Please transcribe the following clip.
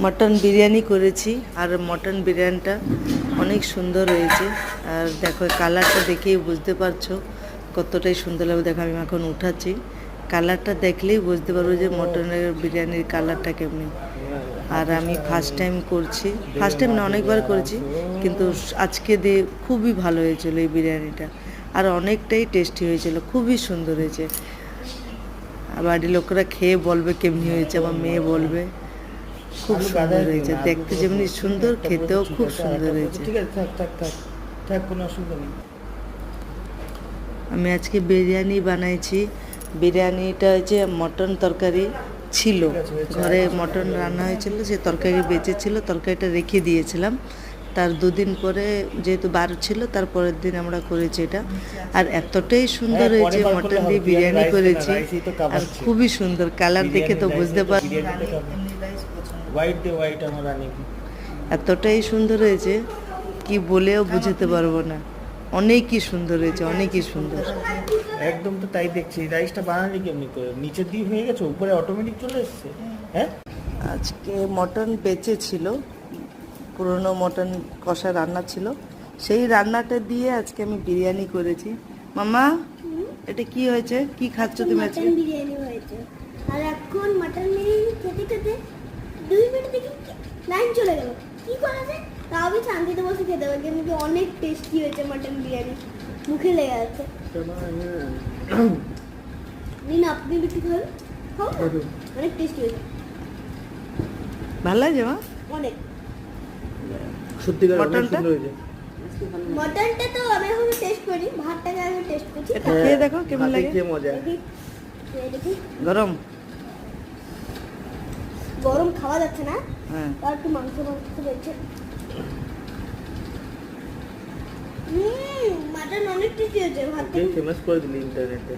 Mutton biryani করেছি আর mutton বিরিয়ানিটা অনেক সুন্দর হয়েছে। আর দেখো কালারটা দেখেই বুঝতে পারছো কতটাই সুন্দর লাগবে। দেখো আমি এখন উঠাচ্ছি, কালারটা দেখলেই বুঝতে পারবো যে মটনের বিরিয়ানির কালারটা কেমনি। আর আমি ফার্স্ট টাইম করছি, ফার্স্ট টাইম না অনেকবার করেছি, কিন্তু আজকে দিয়ে খুবই ভালো হয়েছিল এই বিরিয়ানিটা। আর অনেকটাই টেস্টি হয়েছিল, খুবই সুন্দর হয়েছে। বাড়ির লোকেরা খেয়ে বলবে কেমনি হয়েছে, আমার মেয়ে বলবে খুব সুন্দর হয়েছে। দেখতে যেমনি সুন্দর, খেতেও খুব সুন্দর হয়েছে। ঠিক আছে, থাক থাক থাক থাক, কোনো অসুবিধা নেই। আমি আজকে বিরিয়ানি বানাইছি। বিরিয়ানিটা হচ্ছে মটন তরকারি ছিল, ঘরে মটন রান্না হয়েছিল, সে তরকারি বেঁচেছিল, তরকারিটা রেখে দিয়েছিলাম। তার দুদিন পরে যেহেতু বার ছিল, তার পরের দিন আমরা করেছি এটা। আর এতটাই সুন্দর হয়েছে, মটন দিয়ে বিরিয়ানি করেছি আর খুবই সুন্দর। কালার দেখে তো বুঝতে পার, হোয়াইট দে হোয়াইট আমার রানী। এতটাই সুন্দর হয়েছে কি বলেও বুঝাতে পারবো না। অনেকই সুন্দর হয়েছে, অনেকই সুন্দর। একদম তো তাই দেখছি। রাইসটা বানালি কেমনি করে? নিচের দিয়ে হয়ে গেছে, উপরে অটোমেটিক চলে এসছে? হ্যাঁ, আজকে মটন বেঁচে ছিল, পুরনো মটন কষা রান্না ছিল, সেই রান্নাটা দিয়ে আজকে আমি বিরিয়ানি করেছি। মামা, এটা কি হয়েছে? কি খাচ্ছ তুমি আজকে? মটন বিরিয়ানি হয়েছে। আর এখন মটন বিরিয়ানি খেতে খেতে 2 মিনিট দেখি লাইন চলে গেল। কি করা যায়? তাও আমি শান্তিতে বসে খেতে পারি, কিন্তু অনেক টেস্টি হয়েছে মটন বিরিয়ানি, মুখে লেগে যাচ্ছে। দিন আপনি বিক্রি খাবেন? অনেক টেস্টি হয়েছে, ভালো লাগছে মা? অনেক। সত্যিকার অনেক মটনটা? সুন্দর হয়েছে। মটনটা তো আমি এখন টেস্ট করি, ভাতটাকে আগে টেস্ট করছি। এটা খেয়ে দেখো কেমন হাতে লাগে। খেয়ে মজা। দেখি দেখি, গরম? গরম খাওয়া যাচ্ছে না, হ্যাঁ। আর একটু মাংস রয়েছে। মটন অনেক টেস্টি হয়েছে, ভাত ফেমাস করে দিলি ইন্টারনেটে।